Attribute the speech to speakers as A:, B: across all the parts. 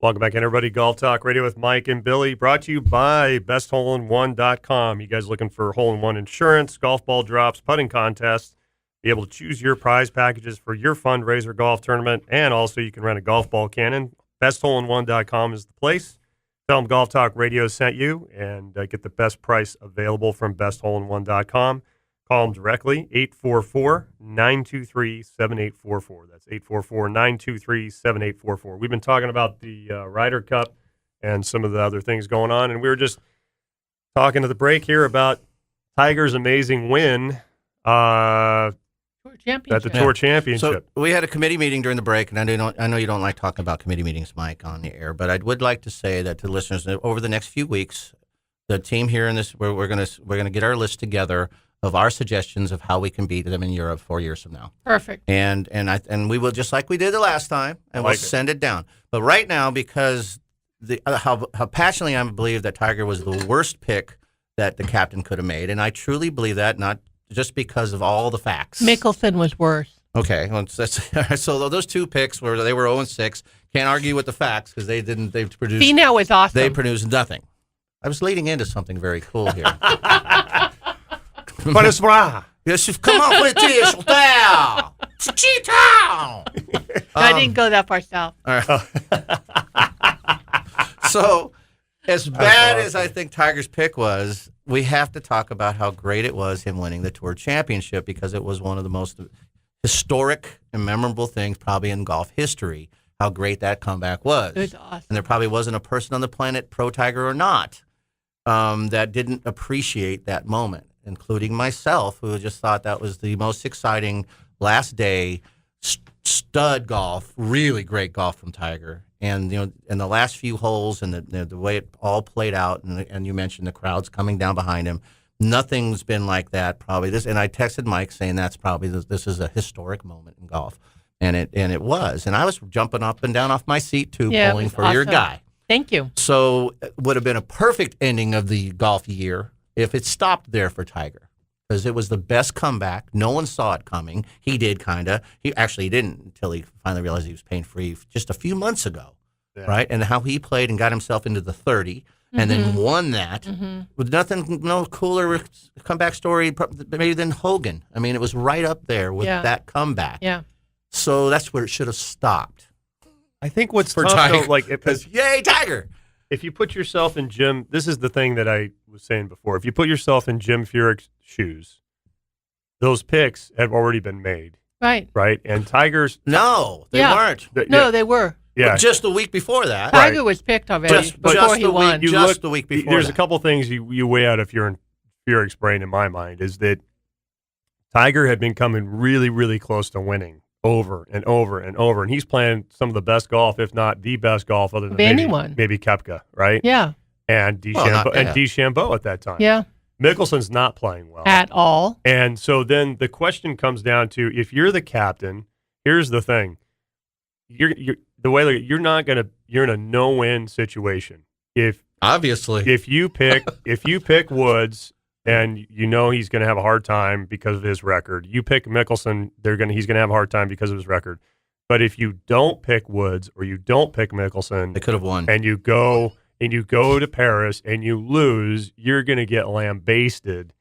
A: Welcome back, everybody. Golf Talk Radio with Mike and Billy, brought to you by BestHoleIn1.com. You guys looking for hole-in-one insurance, golf ball drops, putting contests, be able to choose your prize packages for your fundraiser golf tournament, and also you can rent a golf ball cannon. BestHoleIn1.com is the place. Tell them Golf Talk Radio sent you, and get the best price available from BestHoleIn1.com. Call them directly, 844-923-7844. That's 844-923-7844. We've been talking about the Ryder Cup and some of the other things going on, and we were just talking to the break here about Tiger's amazing win at the Tour Championship.
B: So we had a committee meeting during the break, and I know you don't like talking about committee meetings, Mike, on the air, but I would like to say that to listeners, over the next few weeks, the team here in this, we're gonna get our list together of our suggestions of how we can beat them in Europe 4 years from now.
C: Perfect.
B: And we will, just like we did the last time, and we'll send it down. But right now, because how passionately I believe that Tiger was the worst pick that the captain could have made, and I truly believe that, not just because of all the facts.
C: Mickelson was worse.
B: Okay, well, so those two picks they were 0-6. Can't argue with the facts because they produced.
C: Finau was awesome.
B: They produced nothing. I was leading into something very cool here.
A: Yes,
B: come on, put it to you, Chantal.
C: I didn't go that far south.
B: All right. So, as bad as I think Tiger's pick was, we have to talk about how great it was him winning the Tour Championship, because it was one of the most historic and memorable things probably in golf history, how great that comeback was.
C: It was awesome.
B: And there probably wasn't a person on the planet, pro Tiger or not, that didn't appreciate that moment, including myself, who just thought that was the most exciting last day, stud golf, really great golf from Tiger. And in the last few holes and the way it all played out, and you mentioned the crowds coming down behind him, nothing's been like that probably. And I texted Mike saying this is a historic moment in golf, and it was. And I was jumping up and down off my seat too, pulling for
C: awesome.
B: your guy.
C: Thank you.
B: So it would have been a perfect ending of the golf year if it stopped there for Tiger, because it was the best comeback. No one saw it coming. He did, kind of. He didn't until he finally realized he was pain-free just a few months ago, right? And how he played and got himself into the 30 and then won that with no cooler comeback story maybe than Hogan. I mean, it was right up there with that comeback.
C: Yeah.
B: So that's where it should have stopped.
A: I think what's
B: for
A: tough,
B: Tiger,
A: though,
B: because yay, Tiger!
A: If you put yourself in Jim, this is the thing that I was saying before. If you put yourself in Jim Furyk's shoes, those picks have already been made.
C: Right.
A: Right? And Tiger's...
B: No, they weren't.
C: They were.
A: Yeah.
B: But just the week before that.
C: Tiger was picked already before he won.
B: The week before
A: There's a couple things you weigh out if you're in Furyk's brain, in my mind, is that Tiger had been coming really, really close to winning over and over and over. And he's playing some of the best golf, if not the best golf, other than maybe Koepka, right?
C: Yeah.
A: And DeChambeau at that time.
C: Yeah.
A: Mickelsen's not playing well.
C: At all.
A: And so then the question comes down to, if you're the captain, here's the thing. You're in a no-win situation. If you pick Woods and he's going to have a hard time because of his record, you pick Mickelson, he's going to have a hard time because of his record. But if you don't pick Woods or you don't pick Mickelson,
B: they could have won.
A: And you go to Paris and you lose, you're going to get lambasted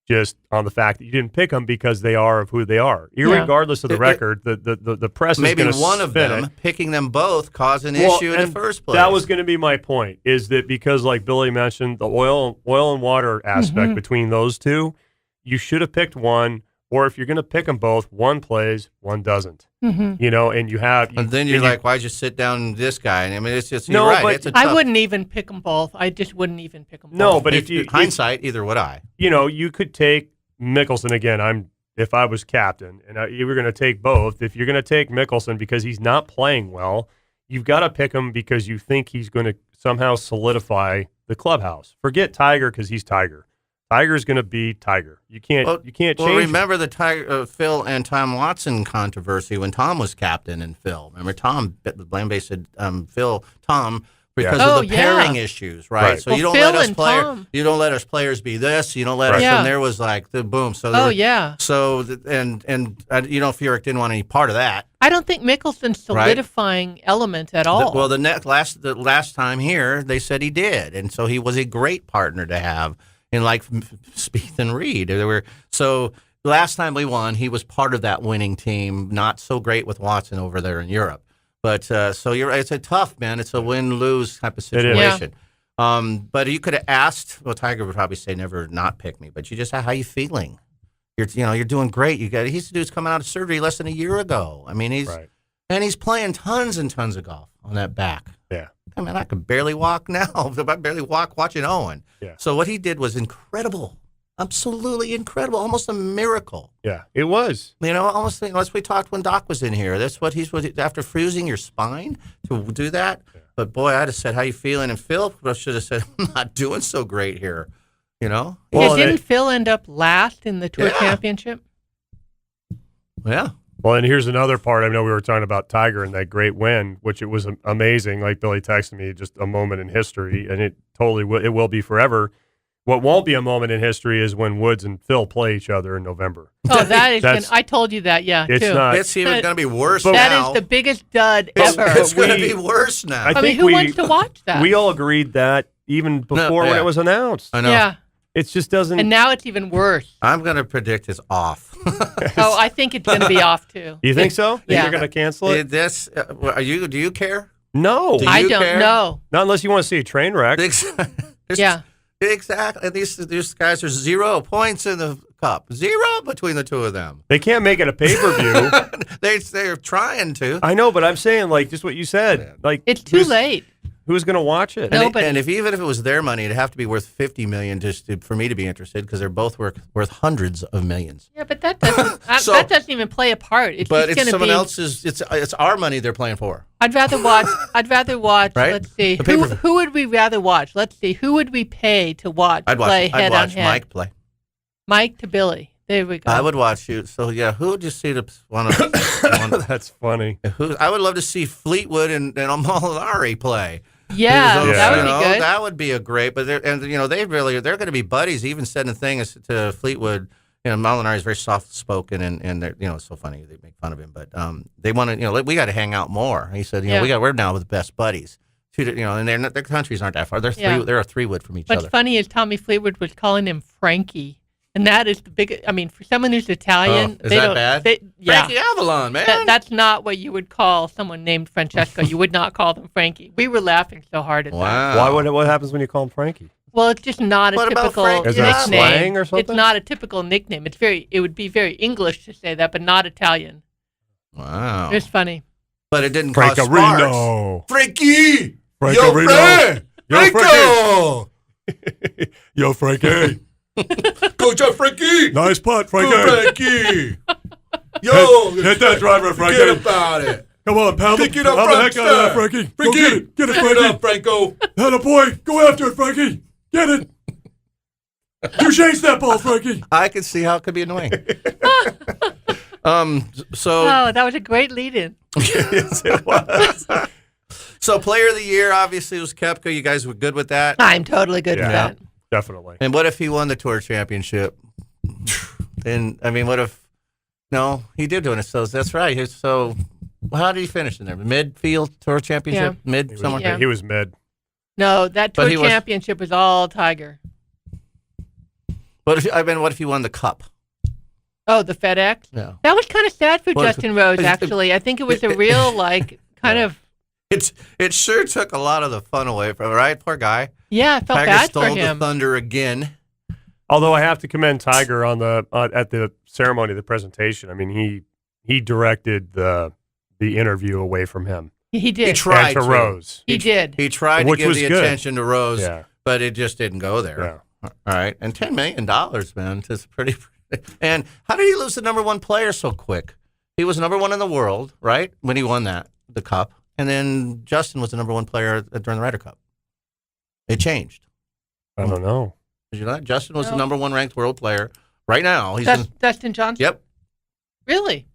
A: just on the fact that you didn't pick them because they are of who they are. Irregardless of the record, the press is going to
B: maybe one of them picking them both caused an issue in the first place.
A: That was going to be my point, is that because, like Billy mentioned, the oil and water aspect between those two, you should have picked one, or if you're going to pick them both, one plays, one doesn't. And you have...
B: And then you're like, why'd you sit down this guy? I mean, it's just...
A: No,
B: you're right.
A: but
B: it's
C: I wouldn't even pick them both. I just wouldn't even pick them both.
A: No, but
B: hindsight, either would I.
A: You could take Mickelson again. If I was captain, and you were going to take both, if you're going to take Mickelson because he's not playing well, you've got to pick him because you think he's going to somehow solidify the clubhouse. Forget Tiger because he's Tiger. Tiger's going to be Tiger. You can't change.
B: Well, remember the Tiger, Phil and Tom Watson controversy when Tom was captain and Phil. Remember Tom? The blame base said Tom because
C: Oh,
B: of the
C: yeah.
B: pairing issues, right?
A: Right.
B: So
C: Well,
B: you don't
C: Phil
B: let us
C: and
B: player,
C: Tom.
B: you don't let us players be this. You don't let us.
C: Yeah.
B: And there was like the boom. So there
C: Oh
B: were-
C: yeah.
B: So and Furyk didn't want any part of that.
C: I don't think Mickelson's solidifying element at all.
B: The last time here, they said he did, and so he was a great partner to have in like Spieth and Reed. So last time we won, he was part of that winning team. Not so great with Watson over there in Europe, but so you're right. It's a tough man. It's a win-lose type of
A: It is.
B: situation. But you could have asked. Well, Tiger would probably say never not pick me, but you just how you feeling? You're doing great. He's the dude's coming out of surgery less than a year ago. I mean, he's playing tons and tons of golf on that back.
A: Yeah.
B: I mean, I can barely walk now. I barely walk watching Owen.
A: Yeah.
B: So what he did was incredible, absolutely incredible, almost a miracle.
A: Yeah, it was.
B: Almost as we talked when Doc was in here. That's what he's after freezing your spine to do that. Yeah. But boy, I'd have said, "How you feeling?" And Phil should have said, "I'm not doing so great here."
C: Well,
A: Well,
C: didn't Phil end up last in the Tour Championship?
B: Yeah.
A: Well, and here's another part. I know we were talking about Tiger and that great win, which it was amazing. Like Billy texted me, just a moment in history, and it totally it will be forever. What won't be a moment in history is when Woods and Phil play each other in November.
C: Oh, that is. I told you that. Yeah,
A: it's
C: too.
A: not.
B: It's even going to be worse
A: But
C: That
B: now.
C: is the biggest dud
B: It's
C: ever.
B: going to be worse now.
A: I
C: I mean,
A: think
C: who wants to watch that?
A: We all agreed that even before when
B: yeah.
A: it was announced.
B: I know.
C: Yeah,
A: It just doesn't.
C: and now it's even worse.
B: I'm going to predict it's off.
C: Oh, I think it's going to be off too.
A: You think so?
C: Yeah.
A: You're going to cancel it?
B: Do you care?
A: No,
B: Do
C: I
B: you
C: don't
B: care?
C: know.
A: not unless you want to see a train wreck.
C: Yeah.
B: Exactly. These guys are 0 points in the cup. 0 between the two of them.
A: They can't make it a pay-per-view.
B: They're trying to.
A: I know, but I'm saying, like, just what you said. Like,
C: It's too late.
A: Who's going to watch it?
C: No.
B: And,
C: Nobody.
B: and even if it was their money, it'd have to be worth $50 million for me to be interested because they're both worth hundreds of millions.
C: Yeah, but that doesn't.
B: So-
C: that doesn't even play a part. It's
B: But
C: just
B: it's
C: going to
B: someone
C: be.
B: else's. It's our money they're playing for.
C: I'd rather watch.
B: Right?
C: Let's see.
B: The
C: Who
B: pay-per-view.
C: would we rather watch? Let's see. Who would we pay to watch play
B: I'd
C: head
B: watch
C: on head?
B: Mike play.
C: Mike to Billy. There we go.
B: I would watch you. So yeah, who would you see to want to?
A: That's funny.
B: I would love to see Fleetwood and Molinari play.
C: Yeah,
B: Those,
C: that would
B: you
C: be
B: know,
C: good.
B: That would be a great. But they're going to be buddies. He even said a thing to Fleetwood. Molinari is very soft spoken and they're, it's so funny they make fun of him. But they want to. We got to hang out more. He said, we're now with the best buddies. And their countries aren't that far. They're a 3-wood from each
C: What's
B: other.
C: funny is Tommy Fleetwood was calling him Frankie, and that is the big. I mean, for someone who's Italian,
B: is
C: they
B: that
C: don't.
B: bad?
C: Yeah,
B: Frankie Avalon, man.
C: that's not what you would call someone named Francesco. You would not call them Frankie. We were laughing so hard at that.
B: Wow.
A: What happens when you call him Frankie?
C: Well, it's just not a
B: What about
C: typical
B: Frankie?
A: Is that
C: nickname.
A: slang or something?
C: It's not a typical nickname. It would be very English to say that, but not Italian.
B: Wow.
C: It's funny.
B: But it didn't cause sparks.
A: Francarino.
B: Frankie!
A: Francarino.
B: Yo,
A: Franco!
B: Franco!
A: Yo, Frankie.
B: Go, Joe Frankie!
A: Nice putt,
B: Go, Frankie! Yo!
A: Hit that driver, Frankie.
B: Forget about it.
A: Come on, pound
B: Pick it up,
A: the heck out of that,
B: Frankster.
A: Frankie. Go get it. Get it,
B: Pick it
A: Frankie.
B: up, Franco.
A: Atta boy. Go after it, Frankie. Get it. You chase that ball, Frankie.
B: I can see how it could be annoying. So
C: Oh, that was a great lead-in.
A: Yes, it was.
B: So player of the year obviously was Koepka. You guys were good with that.
C: I'm totally good with
A: Yeah.
C: that.
A: Definitely.
B: And what if he won the tour championship? And I mean, what if? No, he did win it. So that's right. So how did he finish in there? Midfield tour championship.
C: Yeah.
B: Mid
A: He
B: somewhere.
A: was,
C: Yeah.
A: he was mid.
C: No, that
B: But
C: tour
B: he was-
C: championship was all Tiger.
B: What if he won the cup?
C: Oh, the FedEx?
B: Yeah.
C: That was kind of sad for
B: Well,
C: Justin Rose,
B: it's-
C: actually. I think it was a real, kind of,
B: It sure took a lot of the fun away from it, right? Poor guy.
C: yeah, I felt
B: Tiger
C: bad
B: stole
C: for
B: the
C: him.
B: thunder again.
A: Although I have to commend Tiger on at the ceremony, the presentation. I mean, he directed the interview away from him.
C: He did.
B: He tried
A: and to
B: to.
A: Rose.
C: He did.
B: He tried to
A: Which
B: give
A: was
B: the
A: good.
B: attention to Rose,
A: Yeah.
B: but it just didn't go there.
A: Yeah.
B: All right, and $10 million, man, it's pretty. And how did he lose the number one player so quick? He was number one in the world, right, when he won the cup, and then Justin was the number one player during the Ryder Cup. It changed.
A: I don't know.
B: Did you know that? Justin was the
C: No.
B: number one ranked world player right now. He's
C: Dustin Johnson?
B: yep,
C: Really?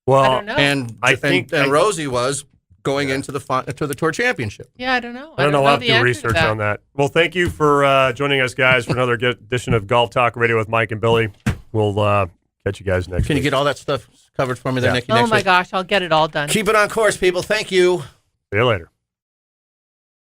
A: Well,
C: I don't know.
B: and
A: I think-
B: and Rosie was going into the Tour Championship.
C: Yeah, I don't know.
A: I don't know. I'll have
C: the
A: to do
C: answer
A: research
C: that.
A: on that. Well, thank you for joining us, guys, for another edition of Golf Talk Radio with Mike and Billy. We'll catch you guys next
B: Can
A: week.
B: you get all that stuff covered for me there,
A: Yeah.
B: Nikki?
C: Oh
B: next
C: my
B: week?
C: gosh, I'll get it all done.
B: Keep it on course, people. Thank you.
A: See you later.